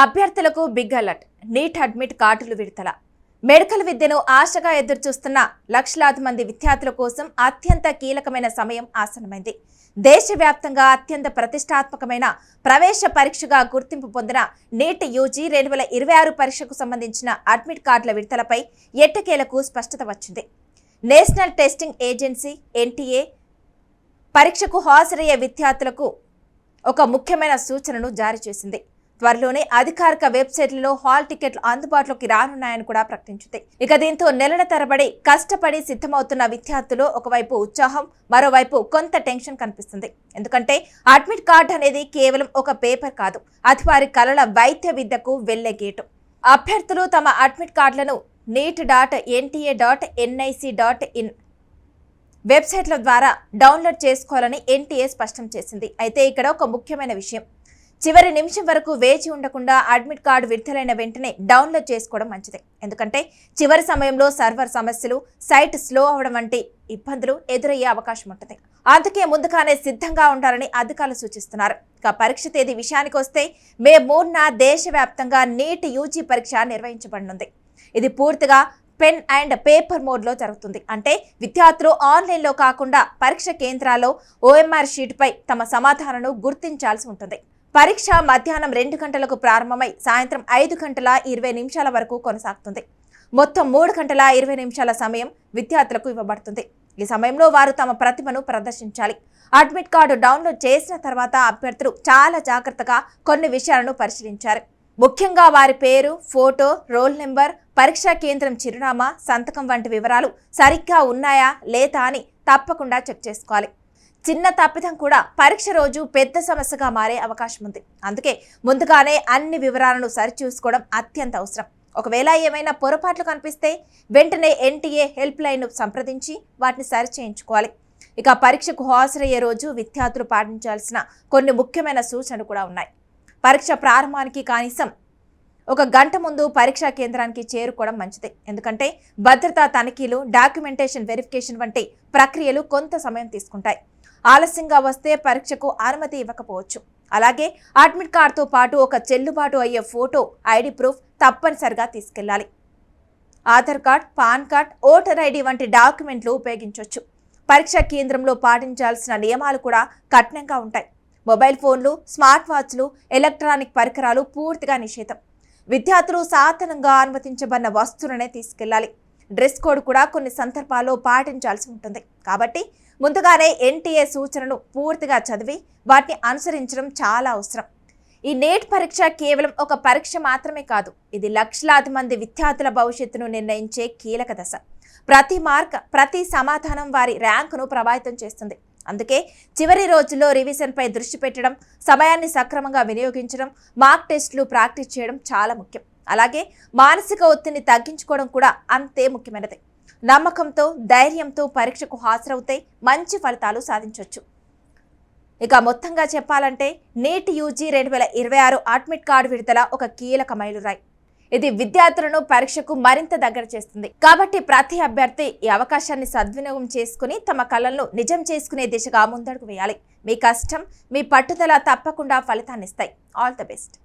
అభ్యర్థులకు big alert. Neat admit కార్డులు విడుదల. మెడికల్ విద్యను ఆశగా ఎదురుచూస్తున్న లక్షలాది మంది విద్యార్థుల కోసం అత్యంత కీలకమైన సమయం ఆసన్నమైంది. దేశవ్యాప్తంగా అత్యంత ప్రతిష్టాత్మకమైన ప్రవేశ పరీక్షగా గుర్తింపు పొందిన నీట్ యూజీ 2026 పరీక్షకు సంబంధించిన అడ్మిట్ కార్డుల విడుదలపై ఎట్టకేలకు స్పష్టత వచ్చింది. నేషనల్ టెస్టింగ్ ఏజెన్సీ (ఎన్టీఏ) పరీక్షకు హాజరయ్యే విద్యార్థులకు ఒక ముఖ్యమైన సూచనను జారీ చేసింది. త్వరలోనే అధికారిక వెబ్సైట్లలో హాల్ టికెట్లు అందుబాటులోకి రానున్నాయని కూడా ప్రకటించింది. ఇక దీంతో నెలల తరబడి కష్టపడి సిద్ధమవుతున్న విద్యార్థులు ఒకవైపు ఉత్సాహం, మరోవైపు కొంత టెన్షన్ కనిపిస్తుంది. ఎందుకంటే అడ్మిట్ కార్డ్ అనేది కేవలం ఒక పేపర్ కాదు, అది వారి కలల వైద్య విద్యకు వెళ్లే గేటు. అభ్యర్థులు తమ అడ్మిట్ కార్డులను NEET.NIC.in వెబ్సైట్ల ద్వారా డౌన్లోడ్ చేసుకోవాలని ఎన్టీఏ స్పష్టం చేసింది. అయితే ఇక్కడ ఒక ముఖ్యమైన విషయం, చివరి నిమిషం వరకు వేచి ఉండకుండా అడ్మిట్ కార్డు విడుదలైన వెంటనే డౌన్లోడ్ చేసుకోవడం మంచిది. ఎందుకంటే చివరి సమయంలో సర్వర్ సమస్యలు, సైట్ స్లో అవడం వంటి ఇబ్బందులు ఎదురయ్యే అవకాశం ఉంటుంది. అందుకే ముందుగానే సిద్ధంగా ఉండాలని అధికారులు సూచిస్తున్నారు. ఇక పరీక్ష తేదీ విషయానికి వస్తే మే 3న దేశవ్యాప్తంగా నీట్ యూజీ పరీక్ష నిర్వహించబడనుంది. ఇది పూర్తిగా పెన్ అండ్ పేపర్ మోడ్లో జరుగుతుంది. అంటే విద్యార్థులు ఆన్లైన్లో కాకుండా పరీక్ష కేంద్రాల్లో OMR షీట్పై తమ సమాధానాలను గుర్తించాల్సి ఉంటుంది. పరీక్ష మధ్యాహ్నం 2 గంటలకు ప్రారంభమై సాయంత్రం 5:20 వరకు కొనసాగుతుంది. మొత్తం 3:20 సమయం విద్యార్థులకు ఇవ్వబడుతుంది. ఈ సమయంలో వారు తమ ప్రతిభను ప్రదర్శించాలి. అడ్మిట్ కార్డు డౌన్లోడ్ చేసిన తర్వాత అభ్యర్థులు చాలా జాగ్రత్తగా కొన్ని విషయాలను పరిశీలించారు. ముఖ్యంగా వారి పేరు, ఫోటో, రోల్ నెంబర్, పరీక్షా కేంద్రం చిరునామా, సంతకం వంటి వివరాలు సరిగ్గా ఉన్నాయా లేదా అని తప్పకుండా చెక్ చేసుకోవాలి. చిన్న తప్పిదం కూడా పరీక్ష రోజు పెద్ద సమస్యగా మారే అవకాశం ఉంది. అందుకే ముందుగానే అన్ని వివరాలను సరిచూసుకోవడం అత్యంత అవసరం. ఒకవేళ ఏమైనా పొరపాట్లు కనిపిస్తే వెంటనే ఎన్టీఏ హెల్ప్ లైన్ను సంప్రదించి వాటిని సరిచేయించుకోవాలి. ఇక పరీక్షకు హాజరయ్యే రోజు విద్యార్థులు పాటించాల్సిన కొన్ని ముఖ్యమైన సూచనలు కూడా ఉన్నాయి. పరీక్ష ప్రారంభానికి కనీసం 1 గంట ముందు పరీక్షా కేంద్రానికి చేరుకోవడం మంచిది. ఎందుకంటే భద్రతా తనిఖీలు, డాక్యుమెంటేషన్ వెరిఫికేషన్ వంటి ప్రక్రియలు కొంత సమయం తీసుకుంటాయి. ఆలస్యంగా వస్తే పరీక్షకు అనుమతి ఇవ్వకపోవచ్చు. అలాగే అడ్మిట్ కార్డుతో పాటు ఒక చెల్లుబాటు అయ్యే ఫోటో, ఐడి ప్రూఫ్ తప్పనిసరిగా తీసుకెళ్లాలి. Aadhaar card, pan card, voter ID వంటి డాక్యుమెంట్లు ఉపయోగించవచ్చు. పరీక్షా కేంద్రంలో పాటించాల్సిన నియమాలు కూడా కఠినంగా ఉంటాయి. మొబైల్ ఫోన్లు, స్మార్ట్ వాచ్లు, ఎలక్ట్రానిక్ పరికరాలు పూర్తిగా నిషేధం. విద్యార్థులు సాధారణంగా అనుమతించబడిన వస్తువులనే తీసుకెళ్లాలి. డ్రెస్ కోడ్ కూడా కొన్ని సందర్భాల్లో పాటించాల్సి ఉంటుంది. కాబట్టి ముందుగానే ఎన్టీఏ సూచనను పూర్తిగా చదివి వాటిని అనుసరించడం చాలా అవసరం. ఈ నీట్ పరీక్ష కేవలం ఒక పరీక్ష మాత్రమే కాదు, ఇది లక్షలాది మంది విద్యార్థుల భవిష్యత్తును నిర్ణయించే కీలక దశ. ప్రతి మార్క్, ప్రతి సమాధానం వారి ర్యాంకును ప్రభావితం చేస్తుంది. అందుకే చివరి రోజుల్లో రివిజన్పై దృష్టి పెట్టడం, సమయాన్ని సక్రమంగా వినియోగించడం, మార్క్ టెస్టులు ప్రాక్టీస్ చేయడం చాలా ముఖ్యం. అలాగే మానసిక ఒత్తిడిని తగ్గించుకోవడం కూడా అంతే ముఖ్యమైనది. నమ్మకంతో, ధైర్యంతో పరీక్షకు హాజరవుతే మంచి ఫలితాలు సాధించవచ్చు. ఇక మొత్తంగా చెప్పాలంటే నీట్ యూజీ 2026 అడ్మిట్ కార్డు విడుదల ఒక కీలక మైలురాయి. ఇది విద్యార్థులను పరీక్షకు మరింత దగ్గర చేస్తుంది. కాబట్టి ప్రతి అభ్యర్థి ఈ అవకాశాన్ని సద్వినియోగం చేసుకుని తమ కలలను నిజం చేసుకునే దిశగా ముందడుగు వేయాలి. మీ కష్టం, మీ పట్టుదల తప్పకుండా ఫలితాన్నిస్తాయి. All the best.